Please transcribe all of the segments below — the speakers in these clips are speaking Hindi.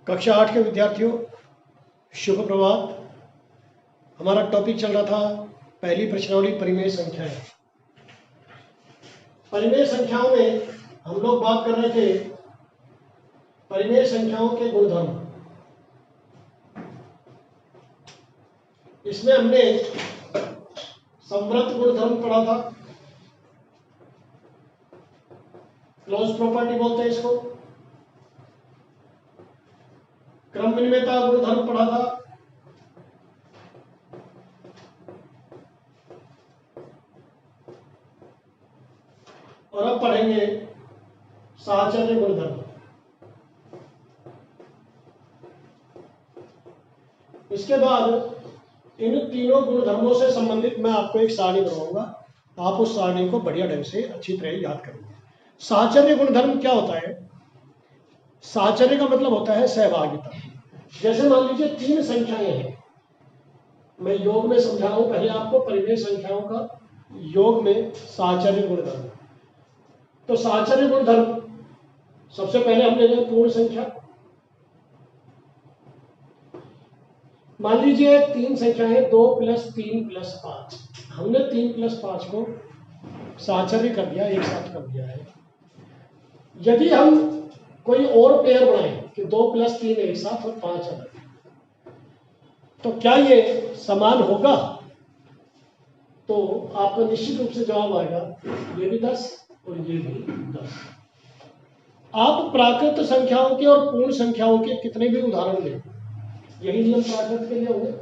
कक्षा 8 के विद्यार्थियों, शुभ प्रभात। हमारा टॉपिक चल रहा था पहली प्रश्नावली परिमेय संख्याएं। परिमेय संख्याओं में हम लोग बात कर रहे थे परिमेय संख्याओं के गुणधर्म। इसमें हमने संवृत गुणधर्म पढ़ा था, क्लोज प्रॉपर्टी बोलते हैं इसको। क्रम विनिमयता गुणधर्म पढ़ा था। और अब पढ़ेंगे साहचर्य गुणधर्म। इसके बाद इन तीनों गुणधर्मों से संबंधित मैं आपको एक सारणी बनाऊंगा। आप उस सारणी को बढ़िया ढंग से अच्छी तरह याद करेंगे। साहचर्य गुणधर्म क्या होता है? साहचर्य का मतलब होता है सहभागिता। जैसे मान लीजिए तीन संख्याएं हैं, मैं योग में समझा रहा हूं पहले आपको परिमेय संख्याओं का योग में साहचर्य गुणधर्म। तो साहचर्य गुणधर्म सबसे पहले हम ले लें पूर्ण संख्या। मान लीजिए तीन संख्याएं 2 + 3 + 5। हमने 3 + 5 को साहचर्य कर दिया, एक साथ कर दिया है। यदि हम कोई और पेयर बनाएं कि 2 + 3 एक साथ और 5 अलग, तो क्या ये समान होगा? तो आपका निश्चित रूप से जवाब आएगा ये भी 10 और ये भी 10। आप प्राकृत संख्याओं के और पूर्ण संख्याओं के कितने भी उदाहरण लें, यही नियम प्राकृत के लिए होंगे,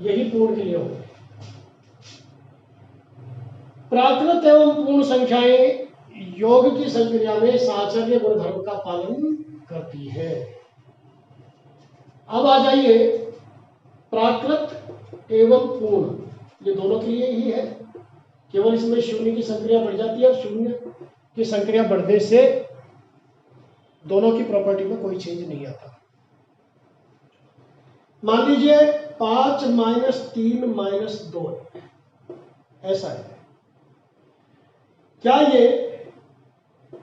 यही पूर्ण के लिए होंगे। प्राकृत एवं पूर्ण संख्याएं योग की संक्रिया में साहचर्य गुणधर्म का पालन करती है। अब आ जाइए प्राकृत एवं पूर्ण, ये दोनों के लिए ही है। केवल इसमें शून्य की संक्रिया बढ़ जाती है और शून्य की संक्रिया बढ़ने से दोनों की प्रॉपर्टी में कोई चेंज नहीं आता। मान लीजिए 5 - 3 - 2 ऐसा है। क्या ये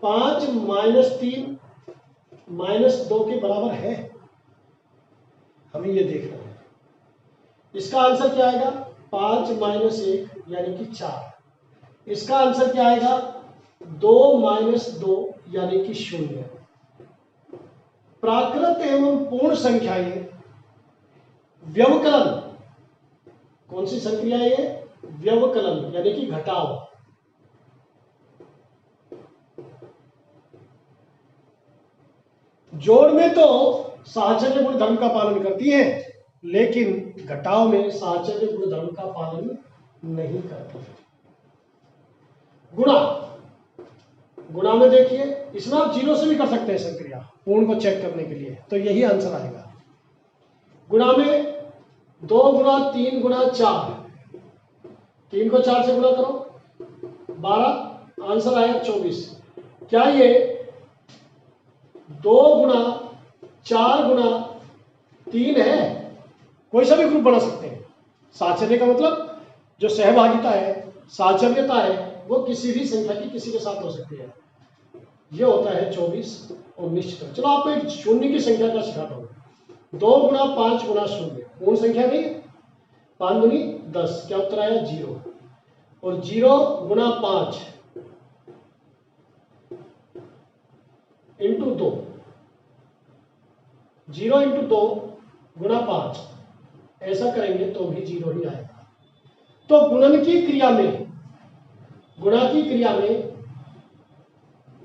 5 - 3 - 2 के बराबर है? हमें ये देखना है। इसका आंसर क्या आएगा? 5 - 1 यानी कि 4। इसका आंसर क्या आएगा? 2 - 2 यानी कि 0। प्राकृत एवं पूर्ण संख्याएं व्यवकलन, कौन सी संक्रिया है? व्यवकलन यानी कि घटाव। जोड़ में तो साहचर्य गुणधर्म का पालन करती है, लेकिन घटाव में साहचर्य गुणधर्म का पालन नहीं करती है। गुणा में देखिए, इसमें आप 0 से भी कर सकते हैं संक्रिया पूर्ण को चेक करने के लिए, तो यही आंसर आएगा। गुणा में 2 × 3 × 4, 3 को 4 से गुणा करो 12, आंसर आया 24। क्या ये 2 × 4 × 3 है? कोई सा भी ग्रुप बना सकते हैं। साहचर्य का मतलब जो सहभागिता है, साहचर्यता है, वो किसी भी संख्या की किसी के साथ हो सकती है। ये होता है 24 और निश्चित। चलो आपको एक शून्य की संख्या का सिखाता हूँ। 2 × 5 × 0 पूर्ण संख्या नहीं है। 5 दूनी 10, क्या उत्तर आया? 0। और 0 × 5 × 2, 0 × 2 × 5 ऐसा करेंगे तो भी 0 ही आएगा। तो गुणन की क्रिया में, गुणा की क्रिया में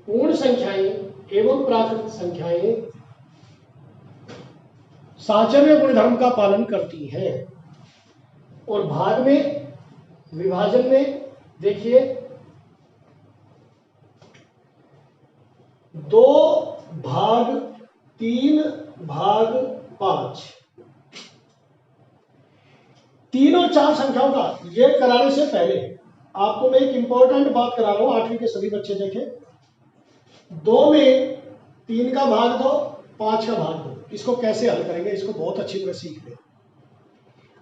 पूर्ण संख्याएं एवं प्राकृत संख्याएं साहचर्य गुणधर्म का पालन करती हैं। और भाग में, विभाजन में देखिए 2/3/5, 3 और 4 संख्याओं का ये कराने से पहले आपको मैं एक इंपॉर्टेंट बात करा रहा हूं। 8वीं के सभी बच्चे देखें। 2 में 3 का भाग दो, 5 का भाग दो। इसको कैसे हल करेंगे, इसको बहुत अच्छी तरह सीख लें।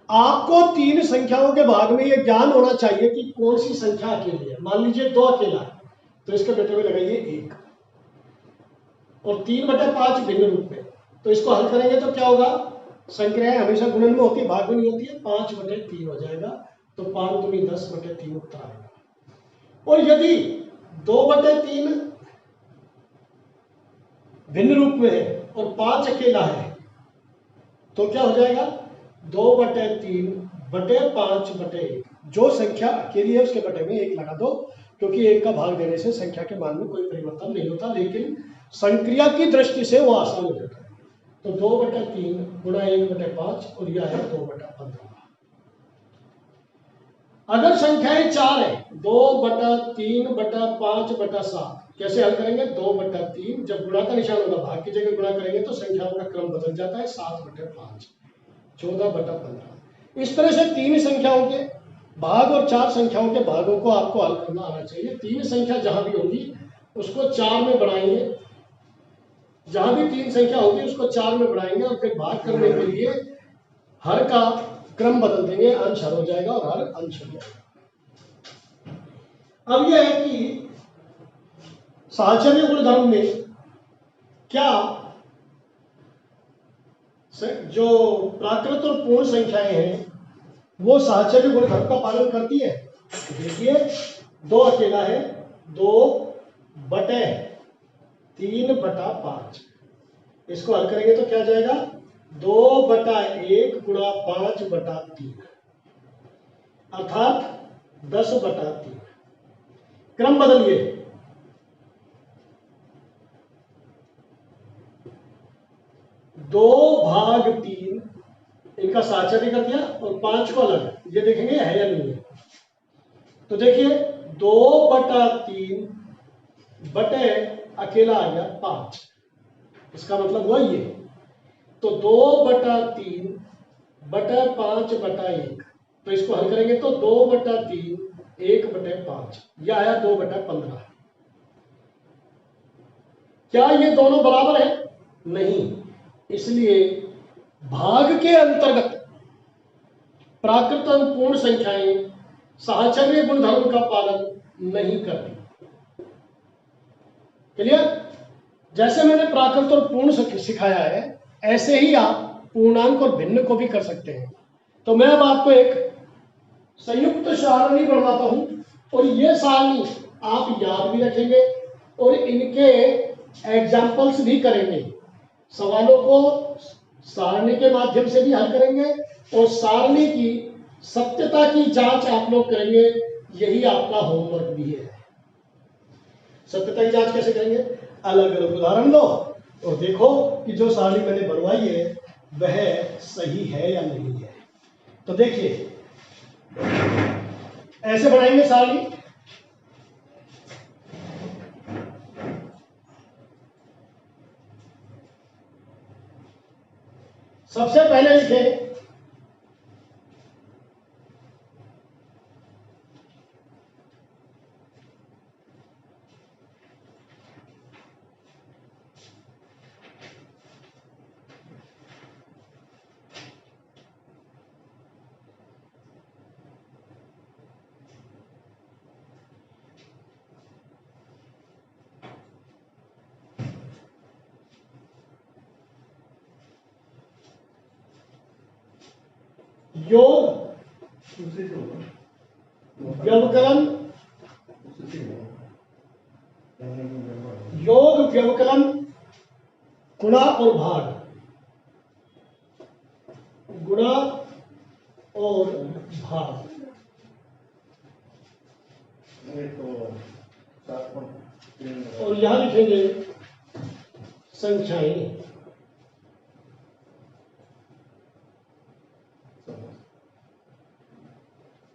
आपको 3 संख्याओं के भाग में यह ज्ञान होना चाहिए कि कौन सी संख्या अकेली है। मान लीजिए 2 अकेला है, तो इसके बेटे में लगाइए 1। और 3/5 भिन्न रूप में। तो इसको हल करेंगे तो क्या होगा, संक्रियाएं हमेशा गुणन में होती है, भाग में नहीं होती है। 5/3 हो जाएगा, तो 5 दूनी 10/3 उत्तर आएगा। और यदि 2/3 भिन्न रूप में है और 5 अकेला है तो क्या हो जाएगा, 2/3/5/1। जो संख्या अकेली है उसके बटे में 1 लगा दो, क्योंकि 1 का भाग देने से संख्या के मान में कोई परिवर्तन नहीं होता, लेकिन संक्रिया की दृष्टि से वो आसान हो जाता है। तो 2/3 गुणा 1/5 और यह है 2/15। अगर संख्याएं 4 है, 2/3/5/7, कैसे हल करेंगे, 2/3 जब गुणा का निशान होगा भाग की जगह गुणा करेंगे तो संख्याओं का क्रम बदल जाता है, 7/5, 14/15। इस तरह से 3 संख्याओं के भाग और 4 संख्याओं के भागों को आपको हल करना आना चाहिए। 3 संख्या जहां भी होगी उसको 4 में बढ़ाएंगे, जहां भी 3 संख्या होगी उसको 4 में बढ़ाएंगे और फिर भाग करने के लिए हर का क्रम बदल देंगे, अंश हर हो जाएगा और हर अंश हो जाएगा। अब यह है कि साहचर्य गुणधर्म में क्या जो प्राकृत और पूर्ण संख्याएं हैं वो साहचर्य गुणधर्म का पालन करती है। देखिए 2 अकेला है, 2/3/5, इसको हल करेंगे तो क्या जाएगा, 2/1 गुणा 5/3 अर्थात 10/3। क्रम बदलिए, 2/3 इनका साहचर्य कर दिया और 5 को अलग, ये देखेंगे है या नहीं है। तो देखिए 2/3 बटे अकेला आ गया 5, इसका मतलब हुआ ये। तो 2/3/5/1, तो इसको हल करेंगे तो 2/3 1/5, यह आया 2/15। क्या ये दोनों बराबर है, नहीं, इसलिए भाग के अंतर्गत प्राकृत और पूर्ण संख्याएं साहचर्य गुणधर्म का पालन नहीं करती। क्लियर? जैसे मैंने प्राकृत और पूर्ण सिखाया है, ऐसे ही आप पूर्णांक और भिन्न को भी कर सकते हैं। तो मैं अब आपको एक संयुक्त सारणी बनवाता हूं और ये सारणी आप याद भी रखेंगे और इनके एग्जाम्पल्स भी करेंगे। सवालों को सारणी के माध्यम से भी हल करेंगे और सारणी की सत्यता की जांच आप लोग करेंगे, यही आपका होमवर्क भी है। सत्यता की जांच कैसे करेंगे, अलग अलग उदाहरण लो और देखो कि जो सारणी मैंने बनवाई है वह सही है या नहीं है। तो देखिए ऐसे बनाएंगे सारणी, सबसे पहले लिखें योग व्यवकलन, योग व्यवकलन गुणा और भाग, गुणा और भाग, और यहां लिखेंगे संख्याएं।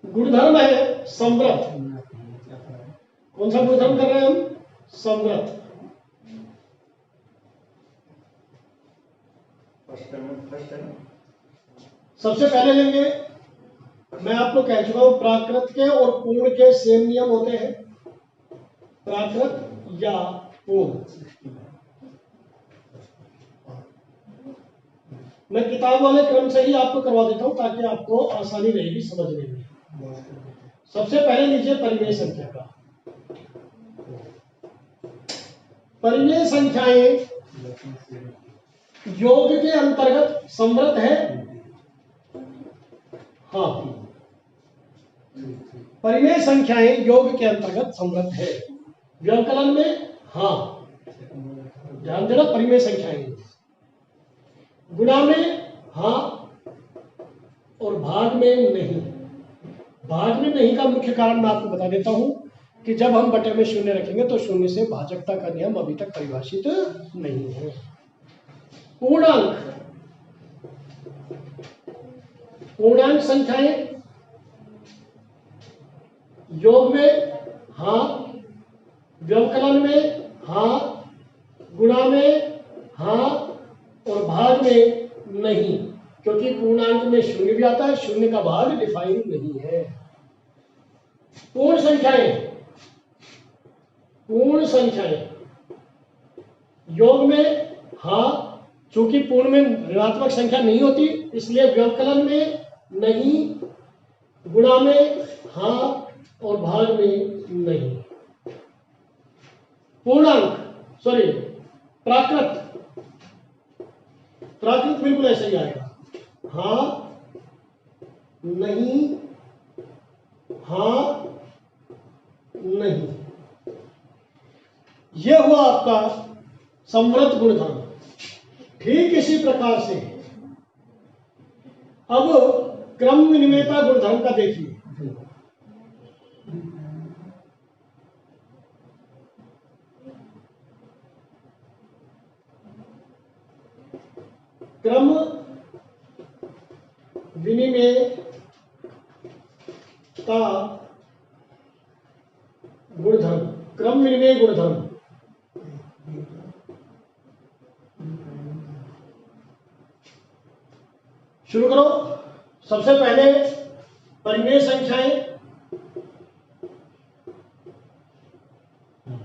गुणधर्म है समव्रत, कौन सा गुणधर्म कर रहे हैं हम, समव्रत। सबसे पहले लेंगे, मैं आपको कह चुका हूं प्राकृत के और पूर्ण के सेम नियम होते हैं, प्राकृत या पूर्ण। मैं किताब वाले क्रम से ही आपको करवा देता हूं ताकि आपको आसानी रहेगी समझने में। सबसे पहले लीजिए परिमेय संख्या का। परिमेय संख्याएं योग के अंतर्गत समृद्ध है? हाँ, परिमेय संख्याएं योग के अंतर्गत समृद्ध है। व्यवकलन में हाँ, ध्यान देना, परिमेय संख्याएं। गुणा में हाँ और भाग में नहीं। भाग में नहीं का मुख्य कारण मैं आपको बता देता हूं कि जब हम बटे में शून्य रखेंगे तो शून्य से भाजकता का नियम अभी तक परिभाषित नहीं है। पूर्णांक, पूर्णांक संख्याएं योग में हाँ, व्यवकलन में हाँ, गुणा में हाँ और भाग में नहीं, क्योंकि पूर्णांक में शून्य भी आता है, शून्य का भाग डिफाइन नहीं है। पूर्ण संख्याएं, पूर्ण संख्याएं योग में हाँ, चूंकि पूर्ण में ऋणात्मक संख्या नहीं होती इसलिए व्यवकलन में नहीं, गुणा में हाँ और भाग में नहीं। पूर्णांक, सॉरी प्राकृत, प्राकृत बिल्कुल ऐसे ही आएगा, हाँ नहीं, हाँ नहीं। यह हुआ आपका समृद्ध गुणधर्म। ठीक इसी प्रकार से अब क्रम विनिमेयता गुणधर्म का देखिए। क्रम विनिमेयता गुणधर्म, क्रम विनिमेय गुणधर्म। शुरू करो। सबसे पहले परिमेय संख्याएं,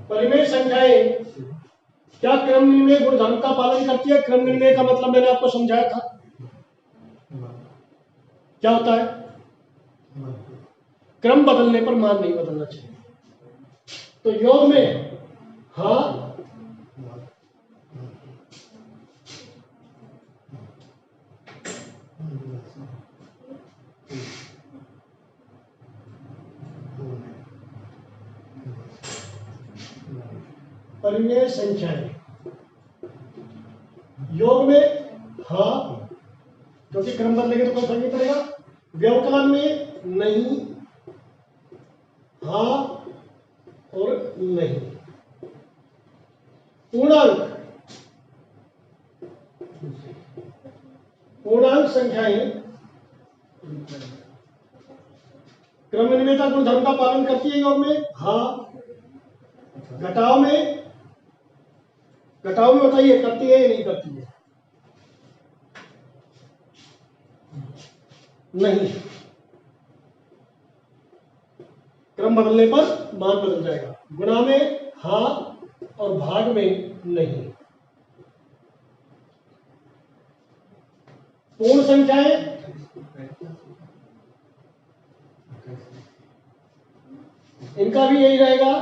परिमेय संख्याएं क्या क्रम विनिमय गुणधर्म का पालन करती है? क्रम विनिमय का मतलब मैंने आपको समझाया था, क्या होता है? क्रम बदलने पर मान नहीं बदलना चाहिए। तो योग में हाँ, परिमेय संख्याएं योग में हाँ, क्योंकि क्रम बदलेंगे तो कोई फर्क नहीं पड़ेगा। व्यवकलन में नहीं, हाँ और नहीं। पूर्णांक, पूर्णांक संख्याएं क्रम विनिमेयता गुणधर्म का पालन करती है योग में हाँ। घटाव में, घटाव में बताइए करती है या नहीं करती है? नहीं, क्रम बदलने पर मान बदल जाएगा। गुणा में हाँ और भाग में नहीं। पूर्ण संख्याएं इनका भी यही रहेगा,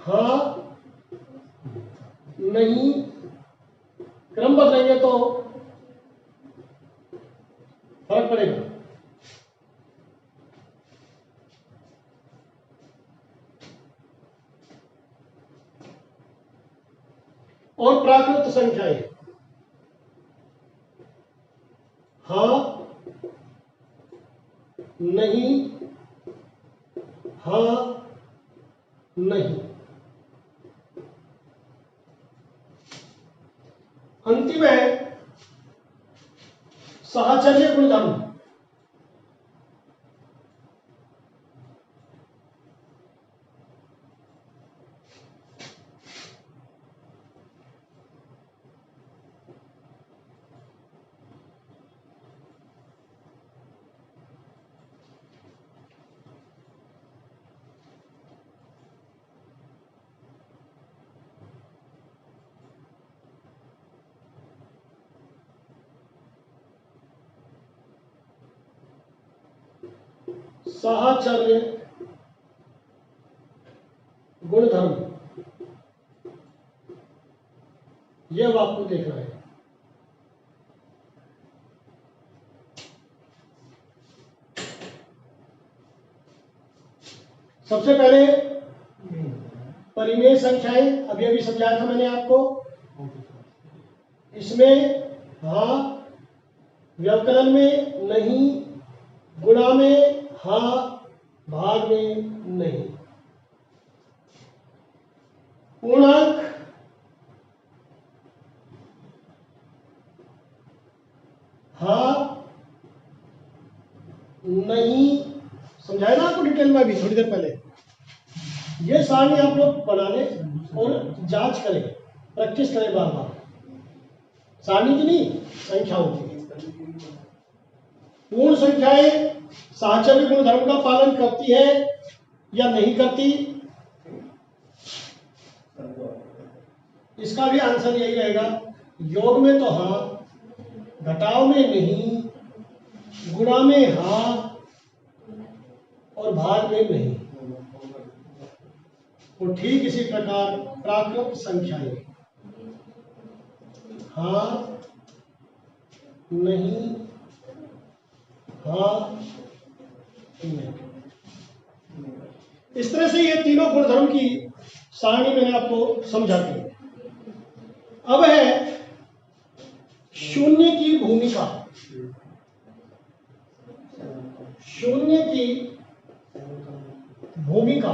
हाँ नहीं, क्रम बदलेंगे तो फर्क पड़ेगा। और प्राकृत संख्याएं हाँ नहीं, हाँ नहीं। अंतिम है साहचर्य गुणधर्म। साहचर्य गुणधर्म यह आपको देखना है। सबसे पहले परिमेय संख्याएं, अभी अभी समझाया था मैंने आपको। इसमें हाँ, व्यवकलन में नहीं, गुणा में हाँ, भाग में नहीं। पूर्णांक हाँ, नहीं, समझाया ना आपको डिटेल में अभी थोड़ी देर पहले। ये सारणी आप लोग बना लें और जांच करें, प्रैक्टिस करें बार बार, सारणी की नहीं, संख्याओं की। पूर्ण संख्याएं साहचर्य गुणधर्म का पालन करती है या नहीं करती, इसका भी आंसर यही रहेगा। योग में तो हाँ, घटाव में नहीं, गुणा में हाँ और भाग में नहीं। और ठीक इसी प्रकार प्राकृत संख्याएं हाँ, नहीं, हाँ, नहीं। इस तरह से ये तीनों गुणधर्म की सारणी मैंने आपको समझा दी। अब है शून्य की भूमिका। शून्य की भूमिका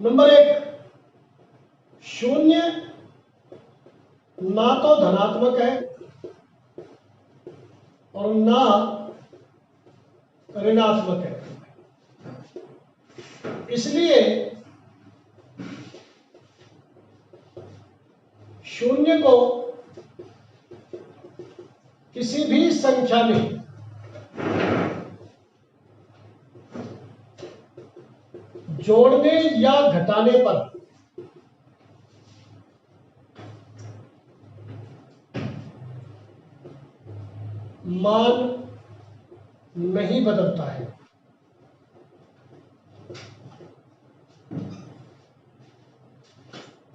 नंबर 1, शून्य ना तो धनात्मक है और ना ऋणात्मक है, इसलिए शून्य को किसी भी संख्या में जोड़ने या घटाने पर मान नहीं बदलता है।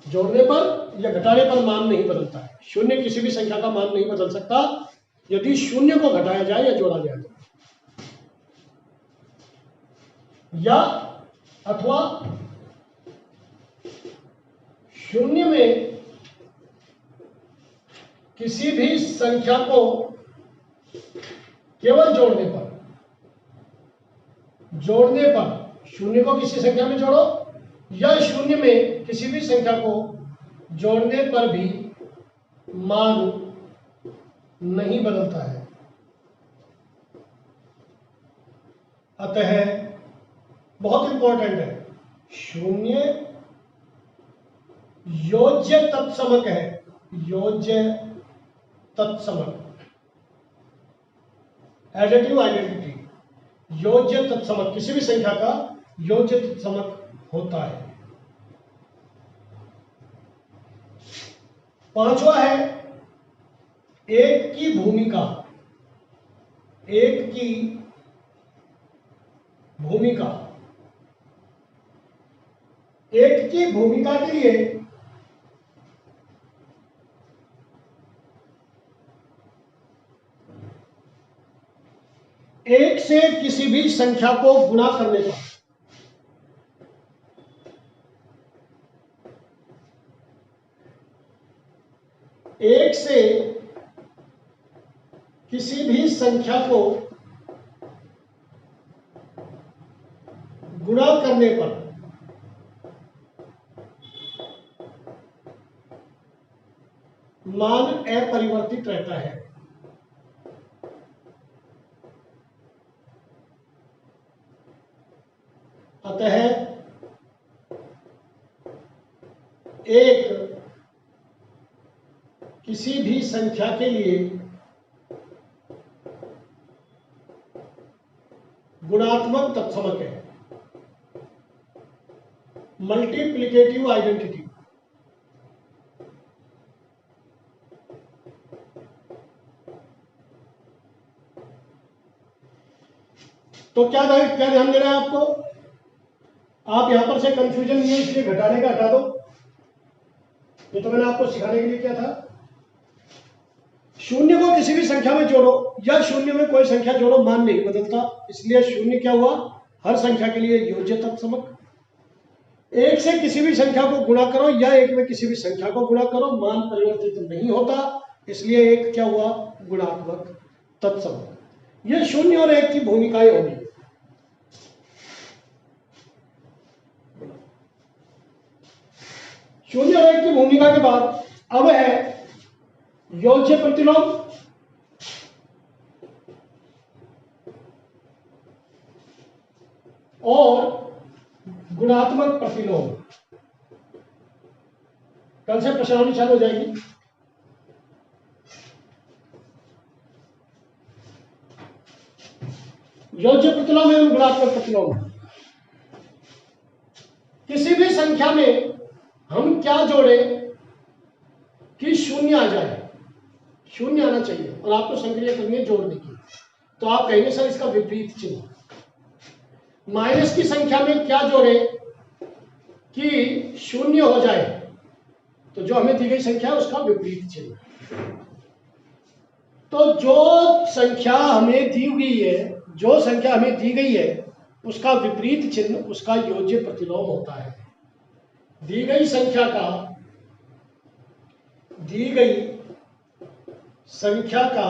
जोड़ने पर या घटाने पर मान नहीं बदलता है। शून्य किसी भी संख्या का मान नहीं बदल सकता यदि शून्य को घटाया जाए या जोड़ा जाए, या अथवा शून्य में किसी भी संख्या को केवल जोड़ने पर शून्य को किसी संख्या में जोड़ो या शून्य में किसी भी संख्या को जोड़ने पर भी मान नहीं बदलता है। अतः बहुत इंपॉर्टेंट है, शून्य योज्य तत्समक है। योज्य तत्समक, एडिटिव आइडेंटिटी, योज्य तत्समक, किसी भी संख्या का योज्य तत्समक होता है। पांचवा है एक की भूमिका। एक की भूमिका, एक की भूमिका के लिए एक से किसी भी संख्या को गुणा करने पर एक से किसी भी संख्या को गुणा करने पर मान अपरिवर्तित रहता है। अतः एक किसी भी संख्या के लिए गुणात्मक तत्समक है, मल्टीप्लिकेटिव आइडेंटिटी। तो क्या ध्यान देना है आपको? आप यहां पर से कंफ्यूजन नहीं है इसलिए घटाने का हटा दो। ये तो मैंने आपको सिखाने के लिए क्या था, शून्य को किसी भी संख्या में जोड़ो या शून्य में कोई संख्या जोड़ो, मान नहीं बदलता, इसलिए शून्य क्या हुआ, हर संख्या के लिए योज्य तत्समक। एक से किसी भी संख्या को गुणा करो या एक में किसी भी संख्या को गुणा करो, मान परिवर्तित नहीं होता, इसलिए एक क्या हुआ, गुणात्मक तत्समक। यह शून्य और एक की भूमिकाएं होगी। शून्य और एक की भूमिका के बाद अब है योज्य प्रतिलोम और गुणात्मक प्रतिलोम। कल से प्रश्नावली चालू हो जाएगी। योज्य प्रतिलोम एवं गुणात्मक प्रतिलोम। किसी भी संख्या में हम क्या जोड़े कि शून्य आ जाए, शून्य आना चाहिए और आपको संक्रिया करनी है जोड़ने की, तो आप कहेंगे सर इसका विपरीत चिन्ह। माइनस की संख्या में क्या जोड़े कि शून्य हो जाए, तो जो हमें दी गई संख्या है उसका विपरीत चिन्ह। तो जो संख्या हमें दी गई है, जो संख्या हमें दी गई है उसका विपरीत चिन्ह उसका योज्य प्रतिलोम होता है। दी गई संख्या का, दी गई संख्या का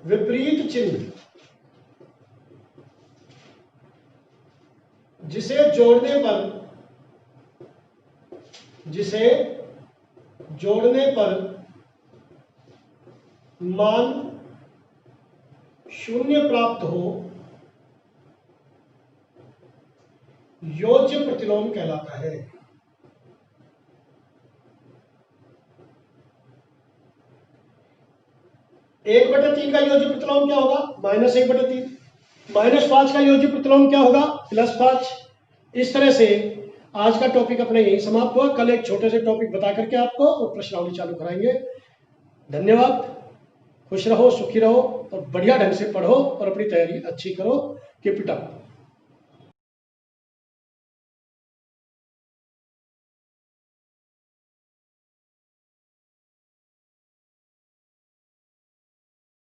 विपरीत चिन्ह जिसे जोड़ने पर मान शून्य प्राप्त हो, योज्य प्रतिलोम कहलाता है। एक बटे तीन का योज्य प्रतिलोम क्या होगा, -1/3। -5 का योज्य प्रतिलोम क्या होगा, +5। इस तरह से आज का टॉपिक अपना यही समाप्त हुआ। कल एक छोटे से टॉपिक बता करके आपको और प्रश्नावली चालू कराएंगे। धन्यवाद। खुश रहो, सुखी रहो और बढ़िया ढंग से पढ़ो और अपनी तैयारी अच्छी करो। Keep it up.